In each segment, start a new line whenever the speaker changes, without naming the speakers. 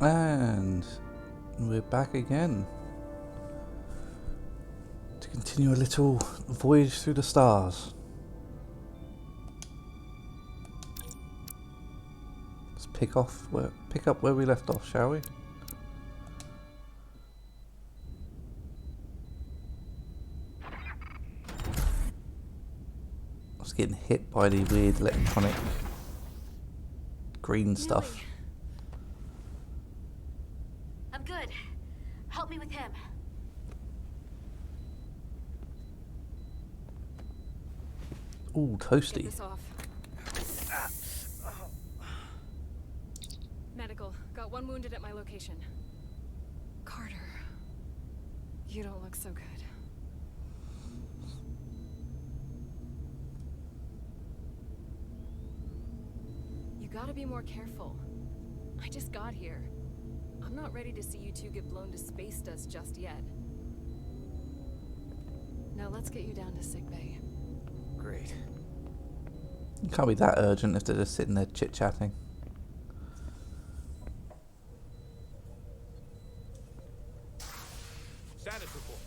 And we're back again to continue a little voyage through the stars. Let's pick up where we left off, shall we? I was getting hit by the weird electronic green stuff.
I'm good. Help me with him.
Ooh, toasty.
Get this off. Medical. Got one wounded at my location. Carter. You don't look so good. You gotta be more careful. I just got here. I'm not ready to see you two get blown to space dust just yet. Now let's get you down to sickbay.
Great.
It can't be that urgent if they're just sitting there chit-chatting.
Status report.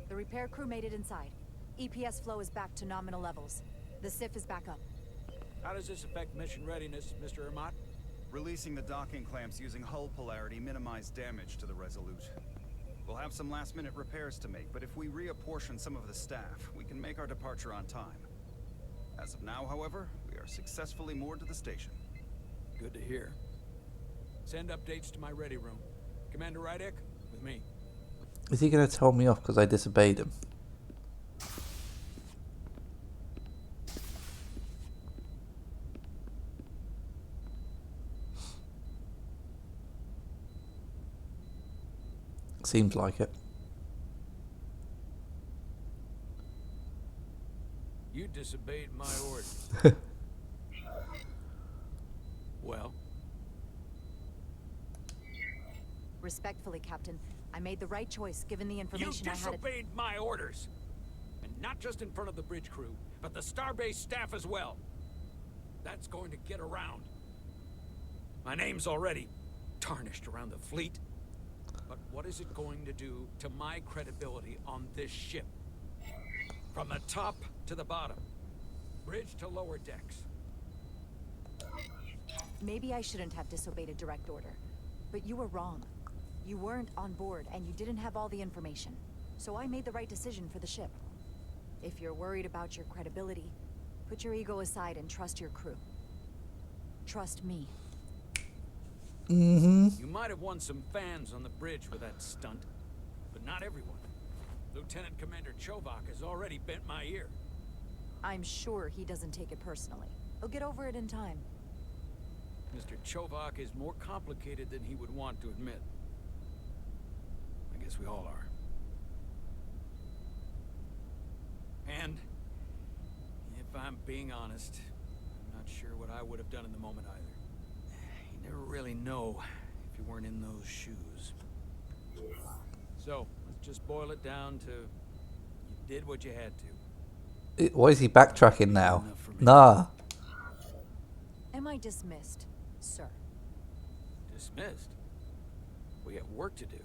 The repair crew made it inside. EPS flow is back to nominal levels. The SIF is back up.
How does this affect mission readiness, Mr. Ermot?
Releasing the docking clamps using hull polarity minimized damage to the Resolute. We'll have some last-minute repairs to make, but if we reapportion some of the staff, we can make our departure on time. As of now, however, we are successfully moored to the station.
Good to hear. Send updates to my ready room. Commander Rydek, with me.
Is he going to tell me off because I disobeyed him? Seems like it.
You disobeyed my orders. Well?
Respectfully, Captain, I made the right choice given the
You
information I had.
disobeyed my orders! And not just in front of the bridge crew, but the Starbase staff as well. That's going to get around. My name's already tarnished around the fleet. But what is it going to do to my credibility on this ship? From the top to the bottom. Bridge to lower decks.
Maybe I shouldn't have disobeyed a direct order. But you were wrong. You weren't on board, and you didn't have all the information. So I made the right decision for the ship. If you're worried about your credibility, put your ego aside and trust your crew. Trust me.
Mm-hmm.
You might have won some fans on the bridge with that stunt, but not everyone. Lieutenant Commander Chovak has already bent my ear.
I'm sure he doesn't take it personally. He'll get over it in time.
Mr. Chovak is more complicated than he would want to admit. I guess we all are. And, if I'm being honest, I'm not sure what I would have done in the moment either. You never really know if you weren't in those shoes. So, let's just boil it down to, you did what you had to.
Why is he backtracking now? Nah.
Am I dismissed, sir?
Dismissed? We have work to do.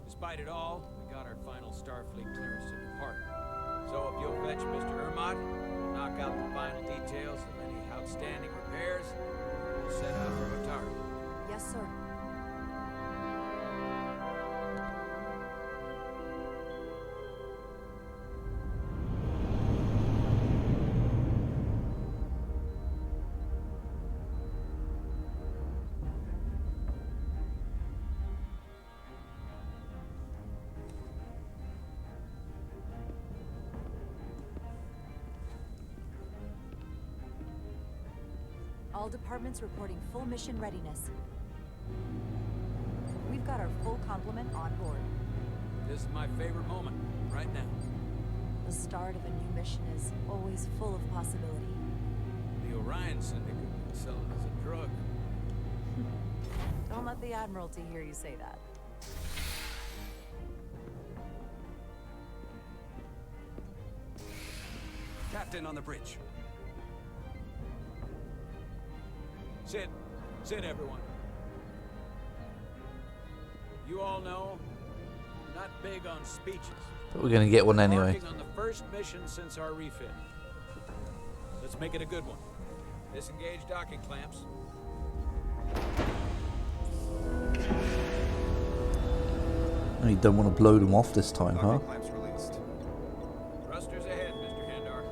Despite it all, we got our final Starfleet clearance to depart. So if you'll fetch Mr. Ermot, we'll knock out the final details of any outstanding repairs, we'll set out for Atari.
Yes, sir. All departments reporting full mission readiness. We've got our full complement on board.
This is my favorite moment, right now.
The start of a new mission is always full of possibility.
The Orion Syndicate can sell it as a drug.
Don't let the Admiralty hear you say that.
Captain on the bridge.
Sid, Sit, everyone. You all know, I'm not big on speeches.
But we're gonna get one anyway.
Embarking on the first mission since our refit. Let's make it a good one. Disengage docking clamps.
Oh, you don't want to blow them off this time, huh?
Docking clamps released.
Thrusters ahead, Mr. Handar.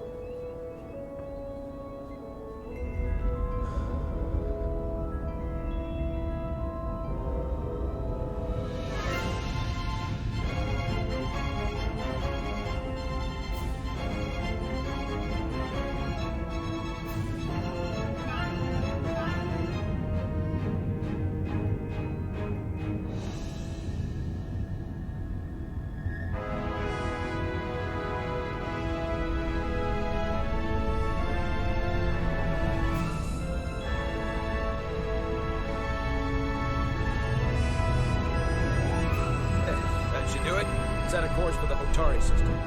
That should do it. Set a course for the Hotari system.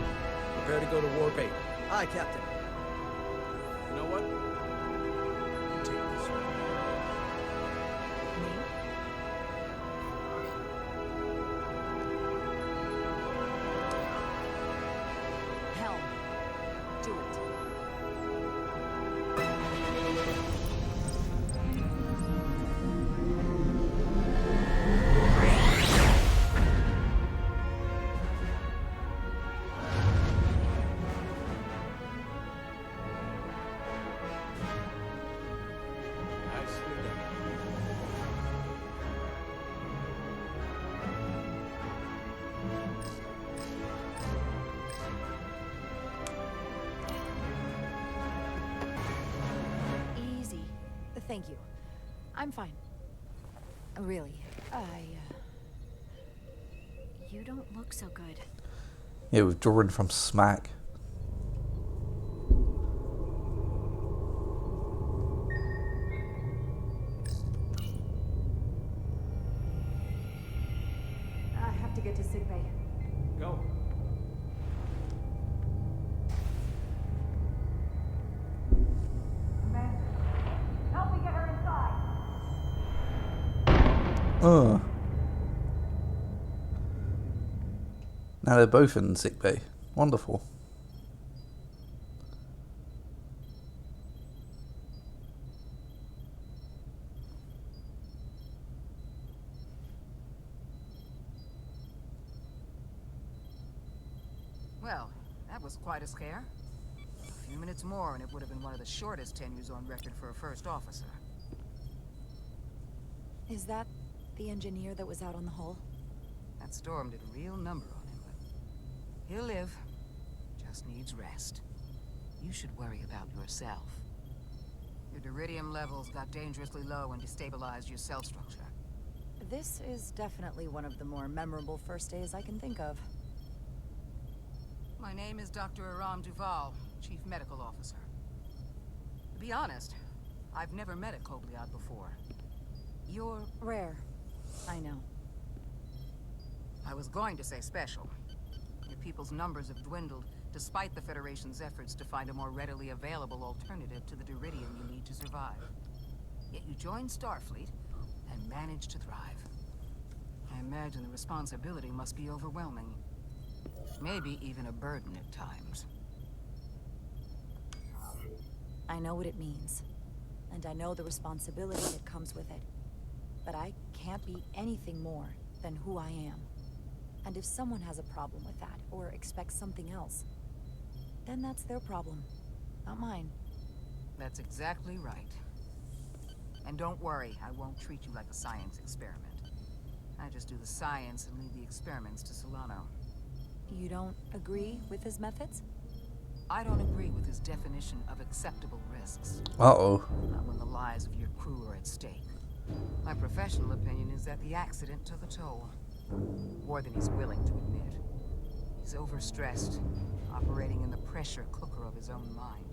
Prepare to go to Warp 8.
Aye, Captain.
You know what? You take this.
Me? Helm. Do it.
Nicely done.
Easy. Thank you. I'm fine. Really.
You don't look so good.
Yeah, withdrawing from Smack.
I have to get to sickbay.
Go.
Help me get her inside.
Now they're both in sickbay. Wonderful.
Well, that was quite a scare. A few minutes more and it would have been one of the shortest tenures on record for a first officer.
Is that the engineer that was out on the hull?
That storm did a real number on him, but he'll live. Just needs rest. You should worry about yourself. Your deridium levels got dangerously low and destabilized your cell structure.
This is definitely one of the more memorable first days I can think of.
My name is Dr. Aram Duval, Chief Medical Officer. To be honest, I've never met a Kobliad before. You're...
Rare. I know.
I was going to say special. Your people's numbers have dwindled, despite the Federation's efforts to find a more readily available alternative to the deridium you need to survive. Yet you joined Starfleet, and managed to thrive. I imagine the responsibility must be overwhelming. Maybe even a burden at times.
I know what it means. And I know the responsibility that comes with it. But I can't be anything more than who I am. And if someone has a problem with that, or expects something else, then that's their problem, not mine.
That's exactly right. And don't worry, I won't treat you like a science experiment. I just do the science and leave the experiments to Solano.
You don't agree with his methods?
I don't agree with his definition of acceptable risks.
Uh-oh.
Not when the lives of your crew are at stake. My professional opinion is that the accident took a toll. More than he's willing to admit. He's overstressed, operating in the pressure cooker of his own mind.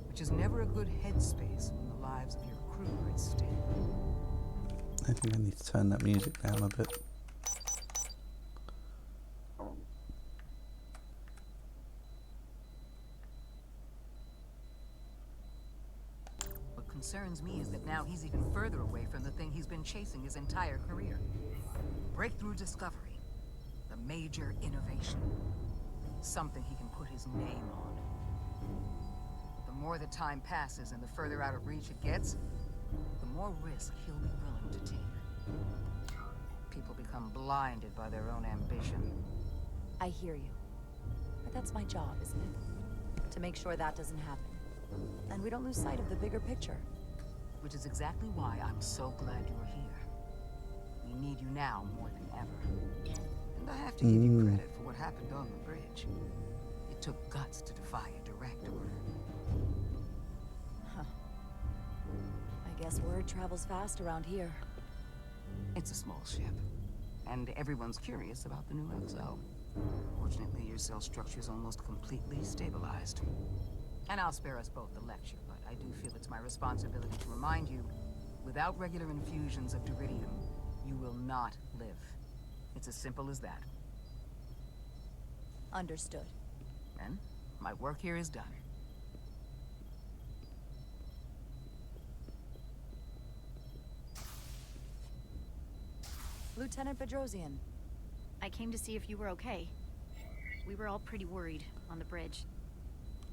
Which is never a good headspace when the lives of your crew are at stake.
I think I need to turn that music down a bit.
But concerns me is that now he's even further away from the thing he's been chasing his entire career. Breakthrough discovery. The major innovation. Something he can put his name on. The more the time passes and the further out of reach it gets, the more risk he'll be willing to take. People become blinded by their own ambition.
I hear you. But that's my job, isn't it? To make sure that doesn't happen. And we don't lose sight of the bigger picture.
Which is exactly why I'm so glad you're here. We need you now more than ever. And I have to give you credit for what happened on the bridge. It took guts to defy a direct order.
Huh. I guess word travels fast around here.
It's a small ship. And everyone's curious about the new XO. Fortunately, your cell structure's almost completely stabilized. And I'll spare us both the lecture, but I do feel it's my responsibility to remind you, without regular infusions of Duridium, you will not live. It's as simple as that.
Understood.
And my work here is done.
Lieutenant Bedrosian.
I came to see if you were okay. We were all pretty worried on the bridge.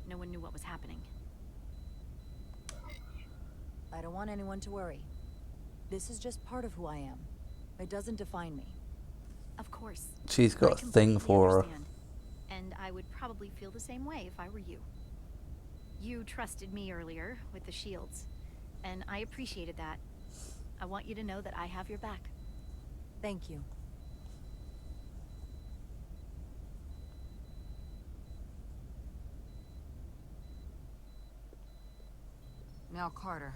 No one knew what was happening.
I don't want anyone to worry. This is just part of who I am. It doesn't define me.
Of course.
She's got
I
a thing
completely
for her.
understand. And I would probably feel the same way if I were you. You trusted me earlier with the shields, and I appreciated that. I want you to know that I have your back.
Thank you.
Now, Carter,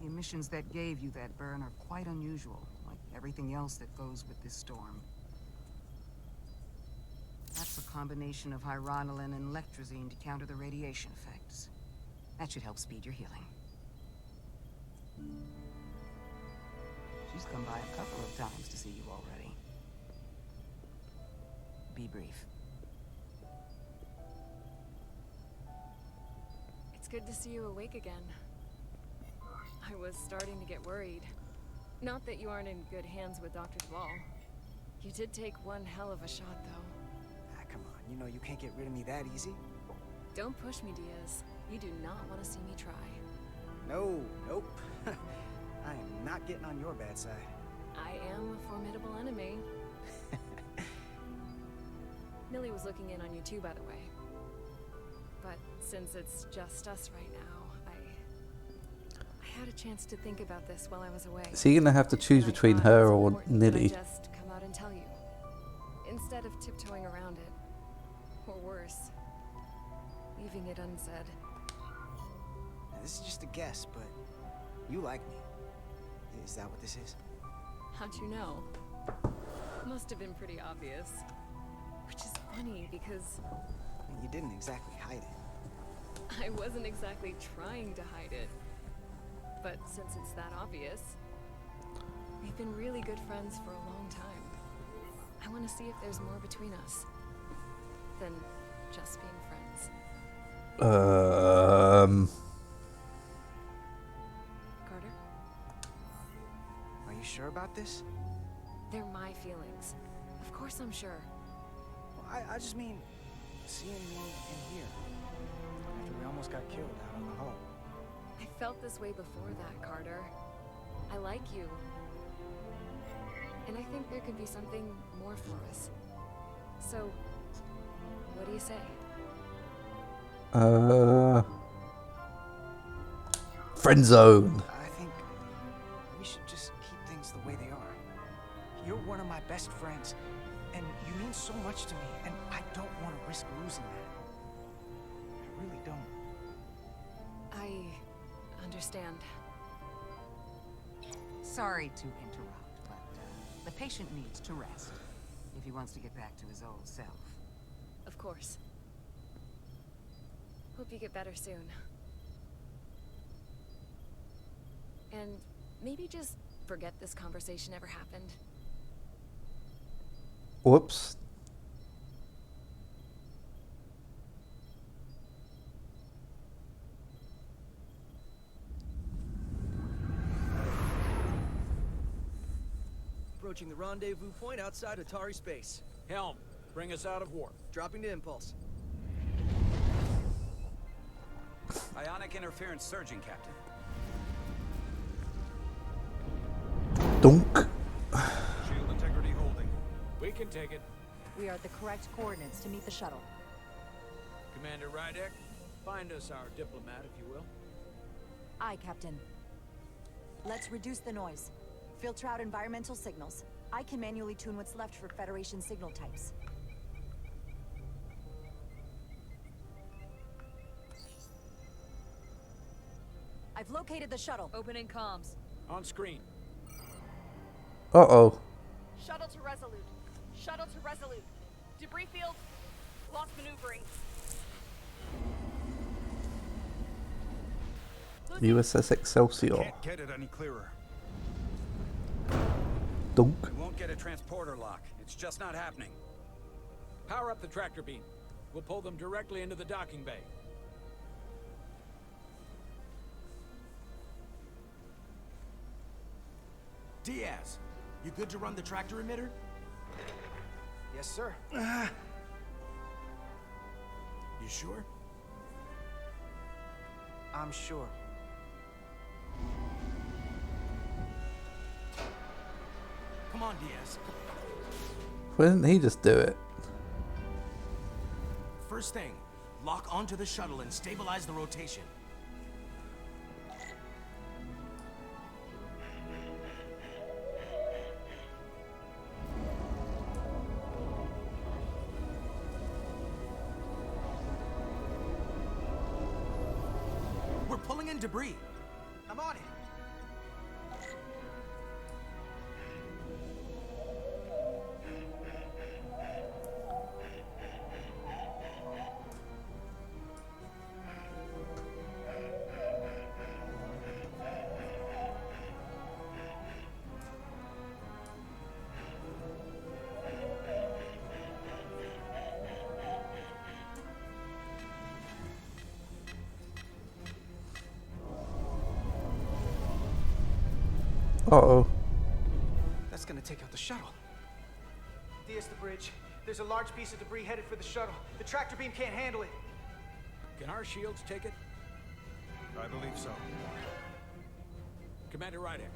the emissions that gave you that burn are quite unusual, like everything else that goes with this storm. That's a combination of hyronolin and lectrazine to counter the radiation effects. That should help speed your healing. She's come by a couple of times to see you already. Be brief.
It's good to see you awake again. I was starting to get worried. Not that you aren't in good hands with Dr. Duvall. You did take one hell of a shot, though.
Ah, come on. You know you can't get rid of me that easy.
Don't push me, Diaz. You do not want to see me try.
No, nope. I am not getting on your bad side.
I am a formidable enemy. Millie was looking in on you too, by the way. But since it's just us right now, I had a chance to think about this while I was away.
Is he gonna have to choose
And I
between
thought
her
it was
or
important that I
Nilly?
just come out and tell you, instead of tiptoeing around it, or worse, leaving it unsaid.
Now, this is just a guess, but you like me. Is that what this is?
How'd you know? Must have been pretty obvious. Which is funny because
I mean, you didn't exactly hide it.
I wasn't exactly trying to hide it. But since it's that obvious, we've been really good friends for a long time. I want to see if there's more between us than just being friends. Carter?
Are you sure about this?
They're my feelings. Of course I'm sure.
Well, I just mean seeing you in here after we almost got killed out on the hull.
I felt this way before that, Carter. I like you. And I think there could be something more for us. So, what do you say?
Friend zone.
I think we should just keep things the way they are. You're one of my best friends, and you mean so much to me, and I don't want to risk losing that. I really don't.
I understand.
Sorry to interrupt, but the patient needs to rest if he wants to get back to his old self.
Of course. Hope you get better soon. And maybe just forget this conversation ever happened.
Whoops.
approaching the rendezvous point outside Atari space.
Helm, bring us out of warp.
Dropping to impulse.
Ionic interference surging, Captain.
Dunk.
Shield integrity holding.
We can take it.
We are at the correct coordinates to meet the shuttle.
Commander Rydek, find us our diplomat, if you will.
Aye, Captain. Let's reduce the noise. Filter out environmental signals. I can manually tune what's left for Federation signal types. I've located the shuttle.
Opening comms.
On screen.
Uh-oh.
Shuttle to Resolute. Shuttle to Resolute. Debris field. Lost maneuvering.
USS Excelsior.
Can't get it any clearer.
Dunk.
We won't get a transporter lock. It's just not happening.
Power up the tractor beam. We'll pull them directly into the docking bay.
Diaz, you good to run the tractor emitter?
Yes, sir.
You sure?
I'm sure.
Come on, Diaz.
Why didn't he just do it?
First thing, lock onto the shuttle and stabilize the rotation. We're pulling in debris.
I'm on it.
Uh-oh.
That's gonna take out the shuttle. Diaz, the bridge. There's a large piece of debris headed for the shuttle. The tractor beam can't handle it.
Can our shields take it?
I believe so.
Commander Rydek,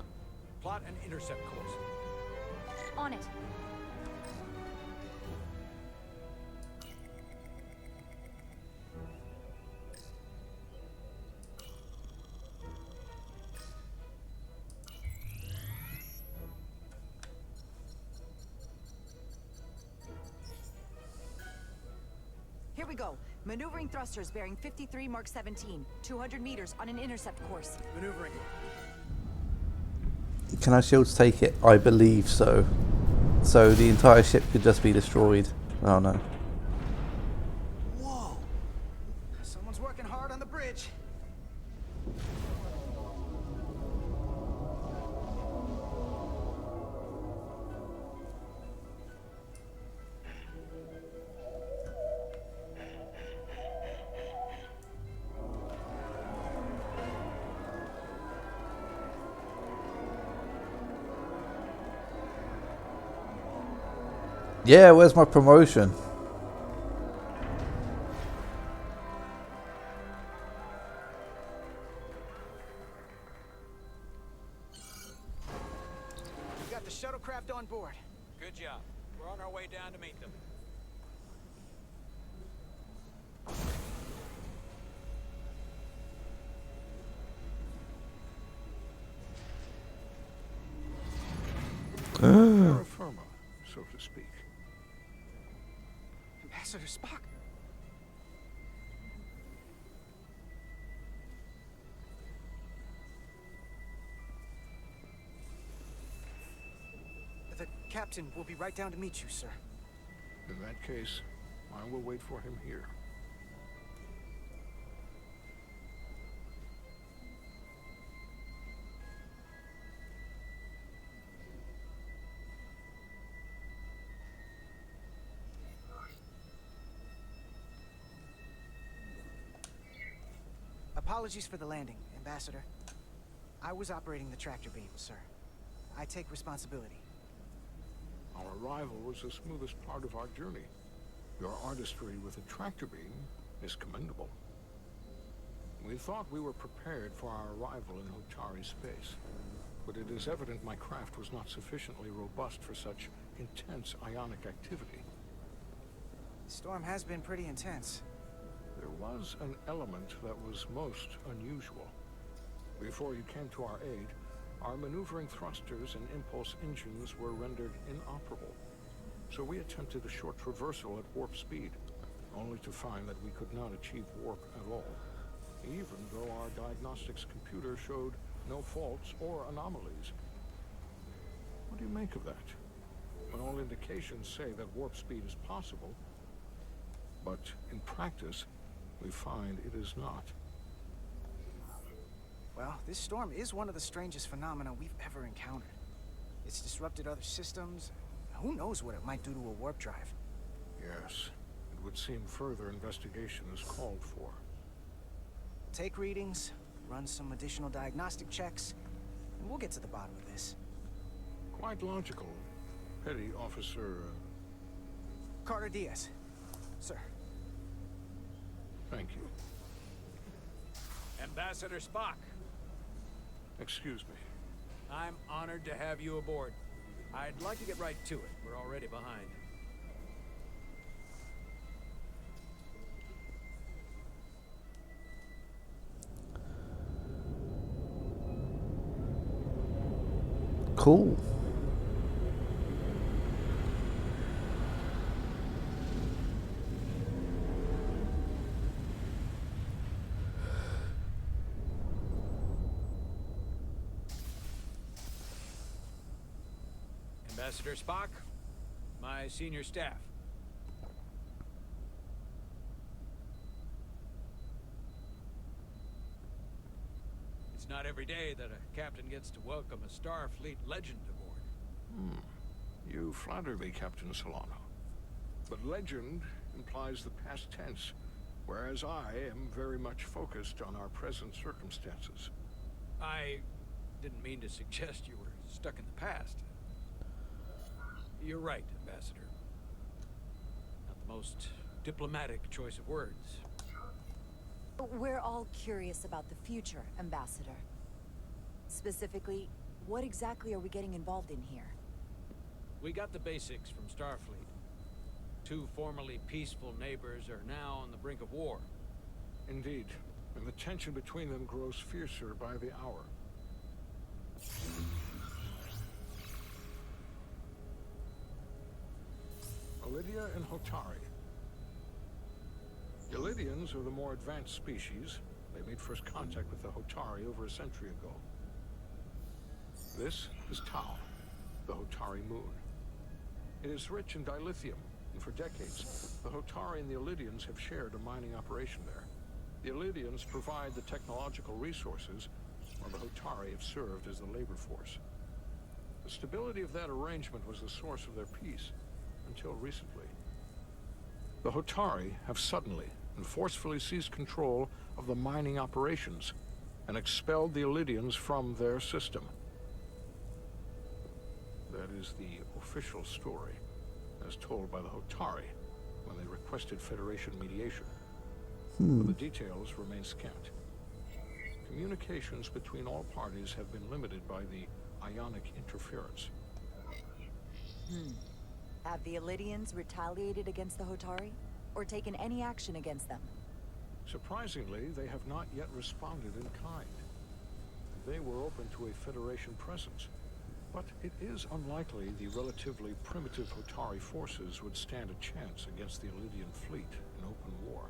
plot an intercept course.
On it.
Here we go. Maneuvering thrusters bearing 53 Mark 17, 200 meters on an intercept course.
Maneuvering.
Can our shields take it? I believe so. So the entire ship could just be destroyed. Oh no.
Whoa! Someone's working hard on the bridge.
Yeah, where's my promotion?
We got the shuttlecraft on board.
Good job. We're on our way down to meet them.
Terra firma, so to speak.
Ambassador Spock. The captain will be right down to meet you, sir.
In that case, I will wait for him here.
Apologies for the landing, Ambassador. I was operating the tractor beam, sir. I take responsibility.
Our arrival was the smoothest part of our journey. Your artistry with the tractor beam is commendable. We thought we were prepared for our arrival in Hotari space, but it is evident my craft was not sufficiently robust for such intense ionic activity.
The storm has been pretty intense.
There was an element that was most unusual. Before you came to our aid, our maneuvering thrusters and impulse engines were rendered inoperable. So we attempted a short traversal at warp speed, only to find that we could not achieve warp at all, even though our diagnostics computer showed no faults or anomalies. What do you make of that? When all indications say that warp speed is possible, but in practice, we find it is not.
Well, this storm is one of the strangest phenomena we've ever encountered. It's disrupted other systems. Who knows what it might do to a warp drive?
Yes, it would seem further investigation is called for.
Take readings, run some additional diagnostic checks, and we'll get to the bottom of this.
Quite logical. Petty Officer...
Carter Diaz. Sir.
Thank you.
Ambassador Spock.
Excuse me.
I'm honored to have you aboard. I'd like to get right to it. We're already behind.
Cool.
Ambassador Spock, my senior staff. It's not every day that a captain gets to welcome a Starfleet legend aboard.
You flatter me, Captain Solano. But legend implies the past tense, whereas I am very much focused on our present circumstances.
I didn't mean to suggest you were stuck in the past. You're right, Ambassador. Not the most diplomatic choice of words.
We're all curious about the future, Ambassador. Specifically, what exactly are we getting involved in here?
We got the basics from Starfleet. Two formerly peaceful neighbors are now on the brink of war.
Indeed, and the tension between them grows fiercer by the hour. Lydia and Hotari. The Lydians are the more advanced species. They made first contact with the Hotari over a century ago. This is Tau, the Hotari moon. It is rich in dilithium, and for decades, the Hotari and the Illydians have shared a mining operation there. The Illydians provide the technological resources, while the Hotari have served as the labor force. The stability of that arrangement was the source of their peace, until recently. The Hotari have suddenly and forcefully seized control of the mining operations and expelled the Illydians from their system. That is the official story, as told by the Hotari when they requested Federation mediation. But the details remain scant. Communications between all parties have been limited by the ionic interference.
Have the Illydians retaliated against the Hotari? Or taken any action against them?
Surprisingly, they have not yet responded in kind. They were open to a Federation presence, but it is unlikely the relatively primitive Hotari forces would stand a chance against the Illydian fleet in open war.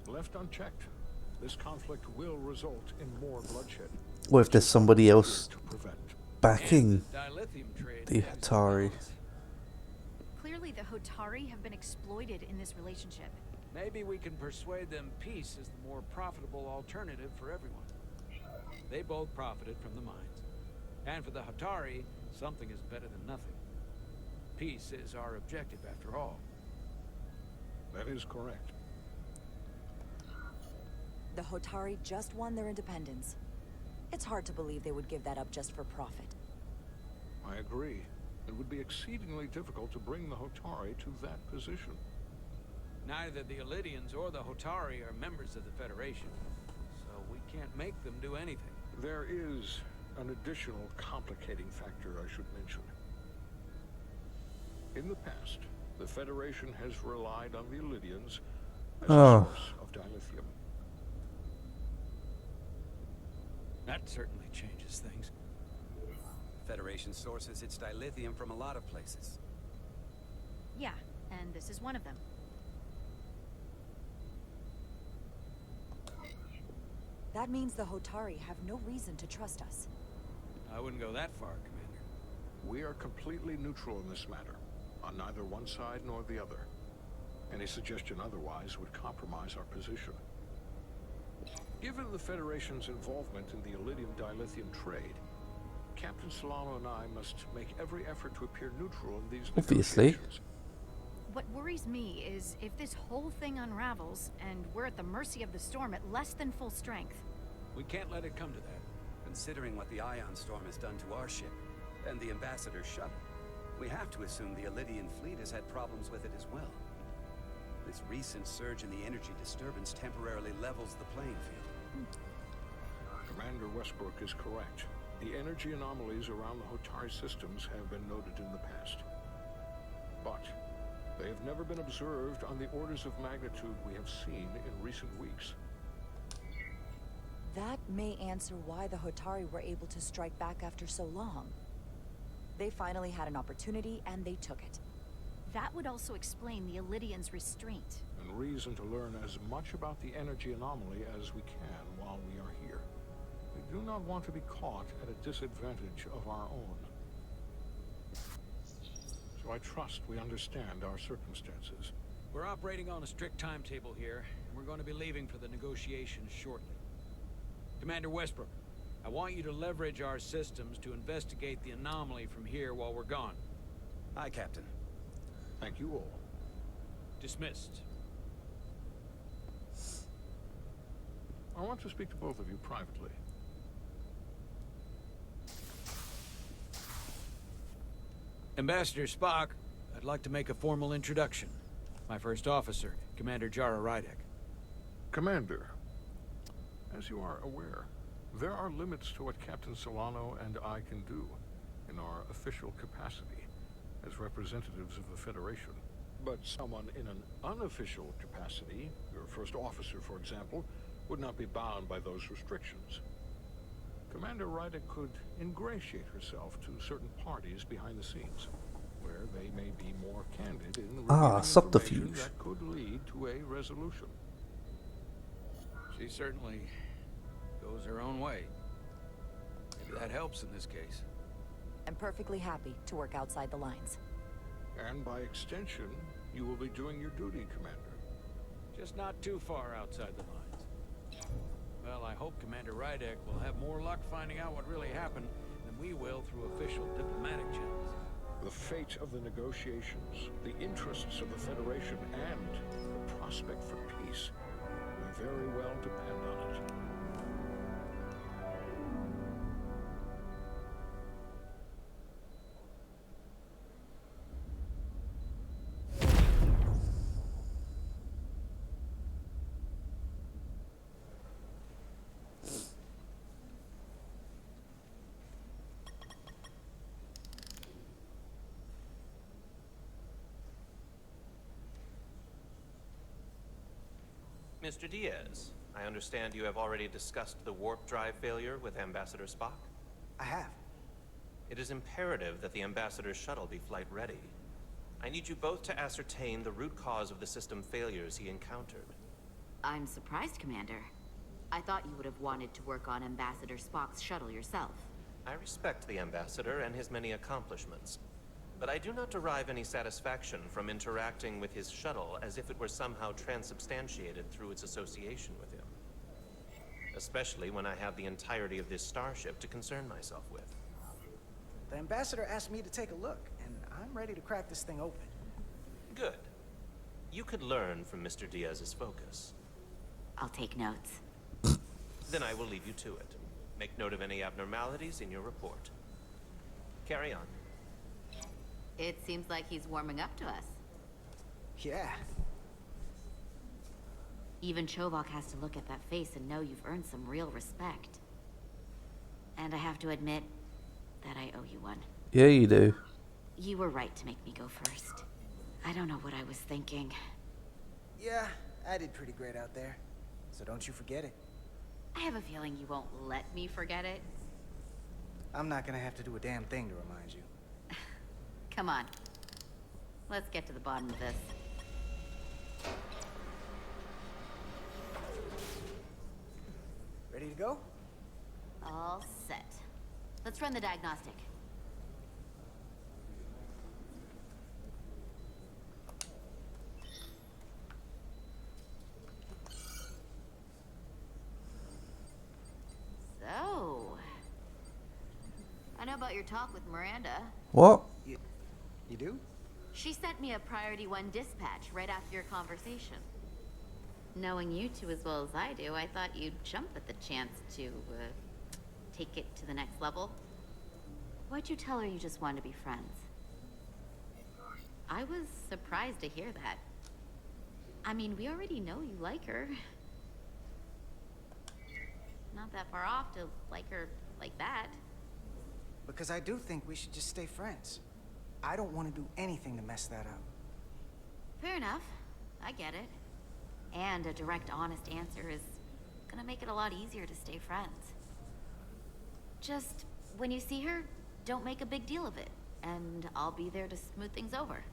Left unchecked, this conflict will result in more bloodshed.
Or if there's somebody else backing the Hotari.
Clearly the Hotari have been exploited in this relationship.
Maybe we can persuade them peace is the more profitable alternative for everyone. They both profited from the mines. And for the Hotari, something is better than nothing. Peace is our objective after all.
That is correct.
The Hotari just won their independence. It's hard to believe they would give that up just for profit.
I agree. It would be exceedingly difficult to bring the Hotari to that position.
Neither the Illidians or the Hotari are members of the Federation, so we can't make them do anything.
There is an additional complicating factor I should mention. In the past, the Federation has relied on the Illidians as a source of dilithium.
That certainly changes things.
Federation sources its dilithium from a lot of places.
Yeah, and this is one of them.
That means the Hotari have no reason to trust us.
I wouldn't go that far, Commander.
We are completely neutral in this matter, on neither one side nor the other. Any suggestion otherwise would compromise our position. Given the Federation's involvement in the Illidium dilithium trade, Captain Solano and I must make every effort to appear neutral in these negotiations.
What worries me is if this whole thing unravels and we're at the mercy of the storm at less than full strength.
We can't let it come to that.
Considering what the Ion Storm has done to our ship, and the Ambassador's shuttle, we have to assume the Illidian fleet has had problems with it as well. This recent surge in the energy disturbance temporarily levels the playing field.
Commander Westbrook is correct. The energy anomalies around the Hotari systems have been noted in the past. But they have never been observed on the orders of magnitude we have seen in recent weeks.
That may answer why the Hotari were able to strike back after so long. They finally had an opportunity, and they took it.
That would also explain the Illidians' restraint.
And reason to learn as much about the energy anomaly as we can while we are here. We do not want to be caught at a disadvantage of our own. So I trust we understand our circumstances.
We're operating on a strict timetable here, and we're going to be leaving for the negotiations shortly. Commander Westbrook, I want you to leverage our systems to investigate the anomaly from here while we're gone.
Aye, Captain.
Thank you all.
Dismissed.
I want to speak to both of you privately.
Ambassador Spock, I'd like to make a formal introduction. My first officer, Commander Jara Rydek.
Commander, as you are aware, there are limits to what Captain Solano and I can do in our official capacity as representatives of the Federation. But someone in an unofficial capacity, your first officer, for example, would not be bound by those restrictions. Commander Rydek could ingratiate herself to certain parties behind the scenes, where they may be more candid in revealing
subterfuge.
information that could lead to a resolution.
She certainly goes her own way. Maybe that helps in this case.
I'm perfectly happy to work outside the lines.
And by extension, you will be doing your duty, Commander.
Just not too far outside the lines. Well, I hope Commander Rydek will have more luck finding out what really happened than we will through official diplomatic channels.
The fate of the negotiations, the interests of the Federation, and the prospect for peace will very well depend on it.
Mr. Diaz, I understand you have already discussed the warp drive failure with Ambassador Spock?
I have.
It is imperative that the Ambassador's shuttle be flight ready. I need you both to ascertain the root cause of the system failures he encountered.
I'm surprised, Commander. I thought you would have wanted to work on Ambassador Spock's shuttle yourself.
I respect the Ambassador and his many accomplishments, but I do not derive any satisfaction from interacting with his shuttle as if it were somehow transubstantiated through its association with him. Especially when I have the entirety of this starship to concern myself with.
The Ambassador asked me to take a look, and I'm ready to crack this thing open.
Good. You could learn from Mr. Diaz's focus.
I'll take notes.
Then I will leave you to it. Make note of any abnormalities in your report. Carry on.
It seems like he's warming up to us.
Yeah.
Even Chovok has to look at that face and know you've earned some real respect. And I have to admit that I owe you one.
Yeah, you do.
You were right to make me go first. I don't know what I was thinking.
Yeah, I did pretty great out there. So don't you forget it.
I have a feeling you won't let me forget it.
I'm not gonna have to do a damn thing to remind you.
Come on. Let's get to the bottom of this.
Ready to go?
All set. Let's run the diagnostic. So, I know about your talk with Miranda.
What?
You do?
She sent me a Priority 1 dispatch right after your conversation. Knowing you two as well as I do, I thought you'd jump at the chance to, take it to the next level. Why'd you tell her you just wanted to be friends? I was surprised to hear that. I mean, we already know you like her. Not that far off to like her like that.
Because I do think we should just stay friends. I don't want to do anything to mess that up.
Fair enough. I get it. And a direct, honest answer is gonna make it a lot easier to stay friends. Just, when you see her, don't make a big deal of it. And I'll be there to smooth things over.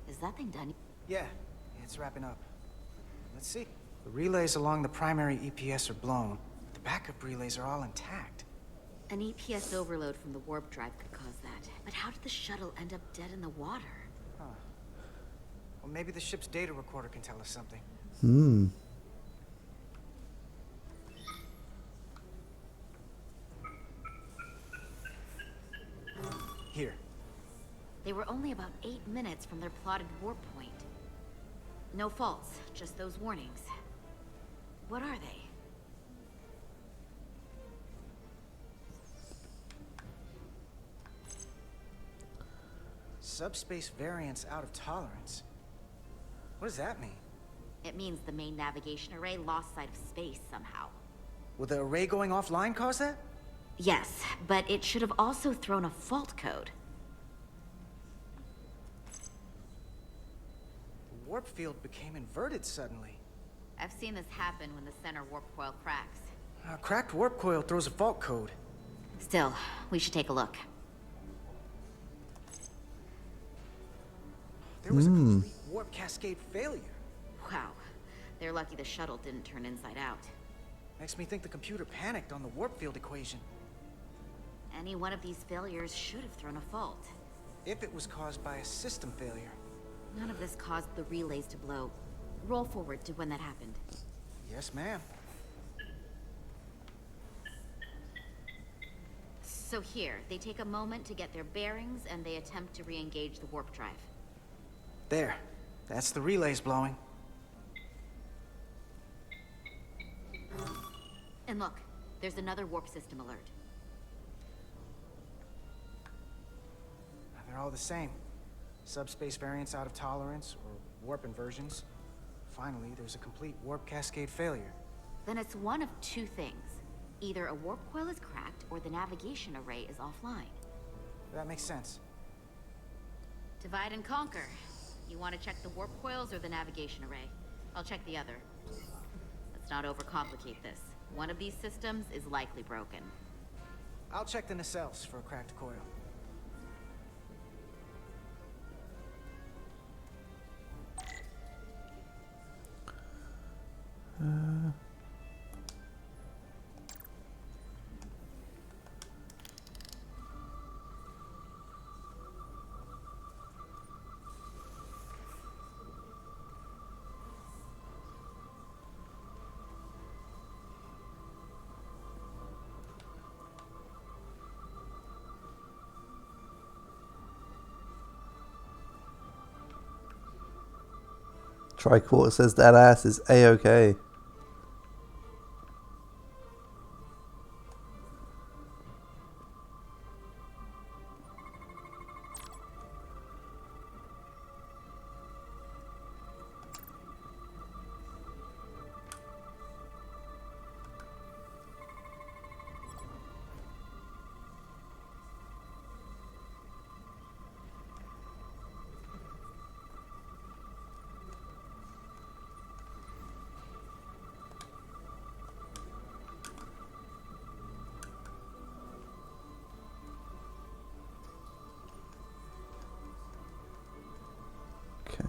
Is that thing done?
Yeah, it's wrapping up. Let's see. The relays along the primary EPS are blown. The backup relays are all intact.
An EPS overload from the warp drive could cause that. But how did the shuttle end up dead in the water?
Huh. Well, maybe the ship's data recorder can tell us something. Here.
They were only about 8 minutes from their plotted warp point. No faults, just those warnings. What are they?
Subspace variance out of tolerance. What does that mean?
It means the main navigation array lost sight of space somehow.
Will the array going offline cause that?
Yes, but it should have also thrown a fault code.
The warp field became inverted suddenly.
I've seen this happen when the center warp coil cracks.
A cracked warp coil throws a fault code.
Still, we should take a look.
There was a complete warp cascade failure.
Wow. They're lucky the shuttle didn't turn inside out.
Makes me think the computer panicked on the warp field equation.
Any one of these failures should have thrown a fault.
If it was caused by a system failure.
None of this caused the relays to blow. Roll forward to when that happened.
Yes, ma'am.
So here, they take a moment to get their bearings and they attempt to re-engage the warp drive.
There. That's the relays blowing.
And look, there's another warp system alert.
They're all the same. Subspace variance out of tolerance, or warp inversions. Finally, there's a complete warp cascade failure.
Then it's one of two things. Either a warp coil is cracked, or the navigation array is offline.
That makes sense.
Divide and conquer. You want to check the warp coils or the navigation array? I'll check the other. Let's not overcomplicate this. One of these systems is likely broken.
I'll check the nacelles for a cracked coil.
Tricorder says that ass is A-okay.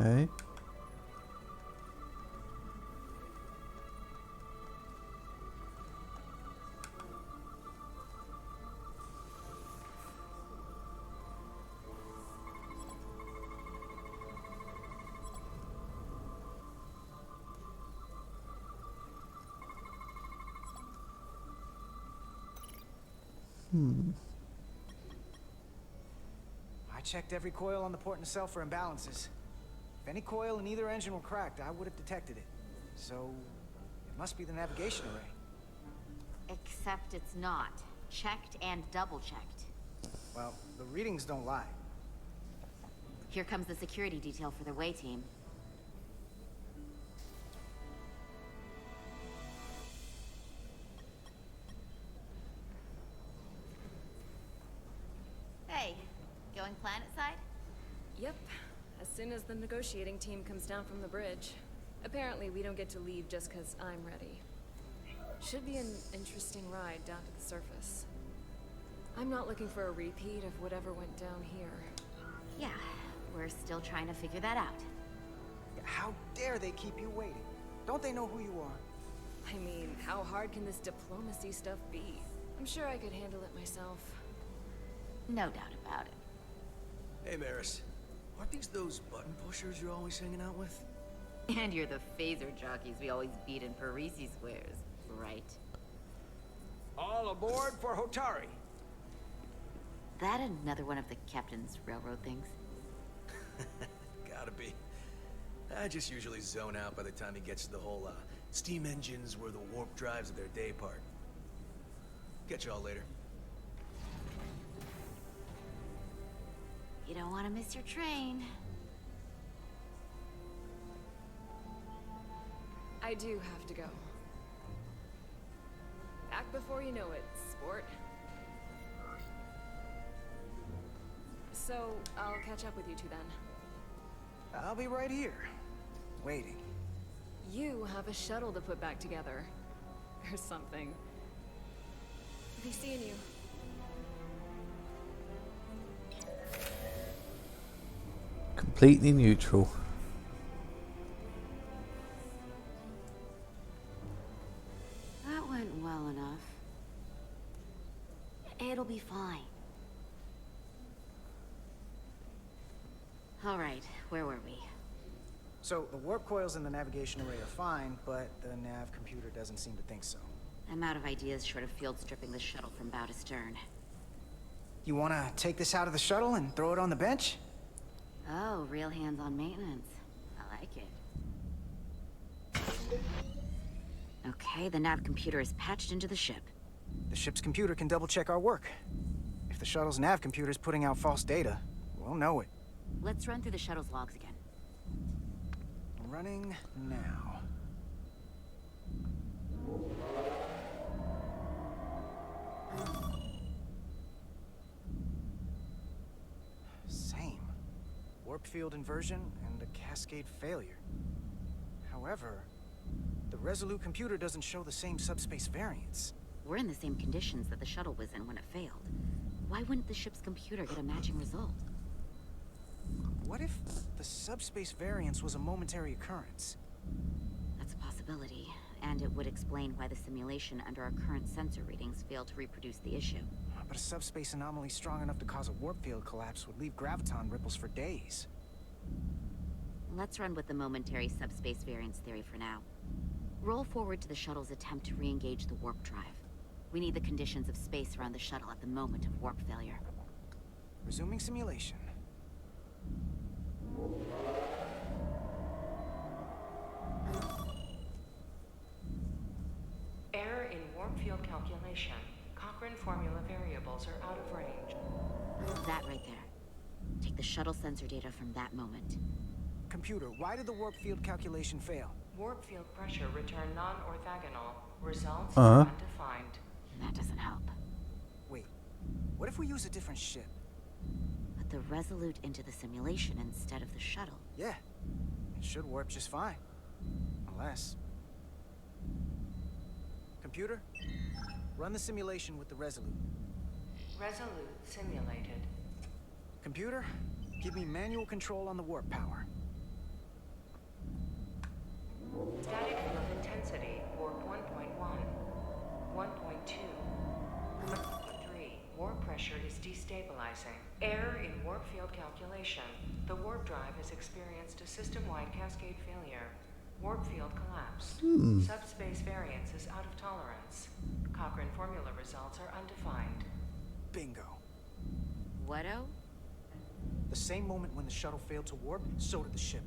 Okay.
I checked every coil on the port nacelle for imbalances. If any coil in either engine were cracked, I would have detected it. So, it must be the navigation array.
Except it's not. Checked and double-checked.
Well, the readings don't lie.
Here comes the security detail for the way team. Hey, going planet side?
Yep. As soon as the negotiating team comes down from the bridge. Apparently, we don't get to leave just because I'm ready. Should be an interesting ride down to the surface. I'm not looking for a repeat of whatever went down here.
Yeah, we're still trying to figure that out.
How dare they keep you waiting? Don't they know who you are?
I mean, how hard can this diplomacy stuff be? I'm sure I could handle it myself.
No doubt about it.
Hey, Maris. Aren't these those button pushers you're always hanging out with?
And you're the phaser jockeys we always beat in Parisi squares, right?
All aboard for Hotari.
That another one of the captain's railroad things?
Gotta be. I just usually zone out by the time he gets to the whole, steam engines were the warp drives of their day part. Catch y'all later.
You don't want to miss your train.
I do have to go. Back before you know it, sport. So, I'll catch up with you two then.
I'll be right here, waiting.
You have a shuttle to put back together. Or something. Be seeing you.
Completely neutral.
That went well enough. It'll be fine. All right, where were we?
So, the warp coils in the navigation array are fine, but the nav computer doesn't seem to think so.
I'm out of ideas short of field stripping the shuttle from bow to stern.
You wanna take this out of the shuttle and throw it on the bench?
Oh, real hands-on maintenance. I like it. Okay, the nav computer is patched into the ship.
The ship's computer can double-check our work. If the shuttle's nav computer is putting out false data, we'll know it.
Let's run through the shuttle's logs again.
Running now. Same. Warp field inversion and a cascade failure. However, the Resolute computer doesn't show the same subspace variance.
We're in the same conditions that the shuttle was in when it failed. Why wouldn't the ship's computer get a matching result?
What if the subspace variance was a momentary occurrence?
That's a possibility, and it would explain why the simulation under our current sensor readings failed to reproduce the issue.
But a subspace anomaly strong enough to cause a warp field collapse would leave graviton ripples for days.
Let's run with the momentary subspace variance theory for now. Roll forward to the shuttle's attempt to re-engage the warp drive. We need the conditions of space around the shuttle at the moment of warp failure.
Resuming simulation.
Error in warp field calculation. Cochrane formula variables are out of range.
That right there. Take the shuttle sensor data from that moment.
Computer, why did the warp field calculation fail?
Warp field pressure returned non-orthogonal. Results undefined.
That doesn't help.
Wait, what if we use a different ship?
Put the Resolute into the simulation instead of the shuttle.
Yeah, it should warp just fine. Unless... Computer, run the simulation with the Resolute.
Resolute simulated.
Computer, give me manual control on the warp power.
Static field intensity, warp 1.1. 1.2. 3. Warp pressure is destabilizing. Error in warp field calculation. The warp drive has experienced a system-wide cascade failure. Warp field collapse. Subspace variance is out of tolerance. Cochrane formula results are undefined.
Bingo.
What-o?
The same moment when the shuttle failed to warp, so did the ship.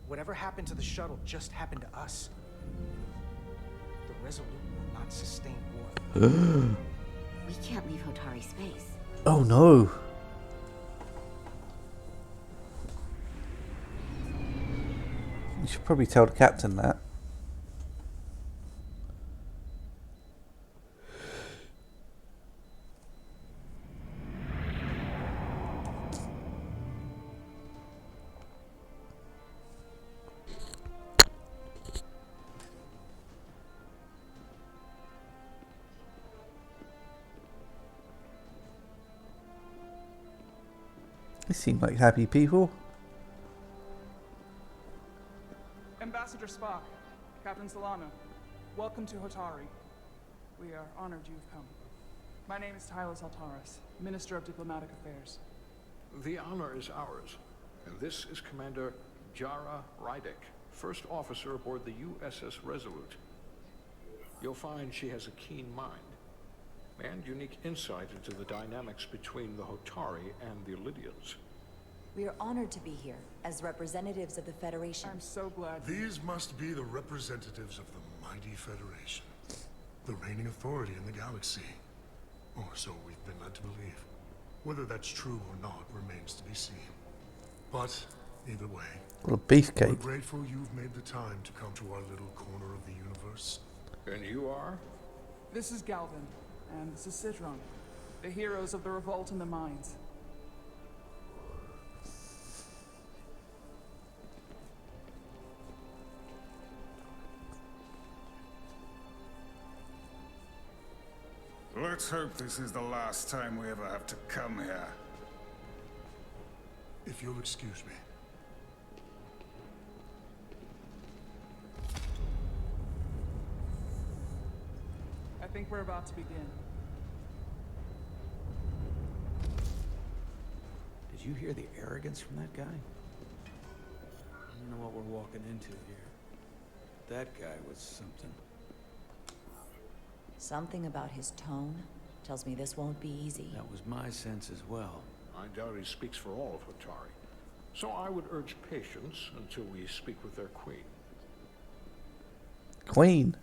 Whatever happened to the shuttle just happened to us. The Resolute will not sustain warp.
We can't leave Hotari space.
Oh no. You should probably tell the captain that. They seem like happy people.
Ambassador Spock, Captain Solano, welcome to Hotari. We are honored you've come. My name is Tylos Altaris, Minister of Diplomatic Affairs.
The honor is ours, and this is Commander Jara Rydick, first officer aboard the USS Resolute. You'll find she has a keen mind and unique insight into the dynamics between the Hotari and the Illydians.
We are honored to be here as representatives of the Federation.
I'm so glad.
These must be the representatives of the mighty Federation, the reigning authority in the galaxy. Or so we've been led to believe. Whether that's true or not remains to be seen. But either way,
What a beefcake.
we're grateful you've made the time to come to our little corner of the universe.
And you are?
This is Galvin, and this is Citron, the heroes of the revolt in the mines.
Let's hope this is the last time we ever have to come here.
If you'll excuse me.
I think we're about to begin.
Did you hear the arrogance from that guy? I don't know what we're walking into here. That guy was something.
Something about his tone tells me this won't be easy.
That was my sense as well.
I doubt he speaks for all of Hotari. So I would urge patience until we speak with their queen.
Queen?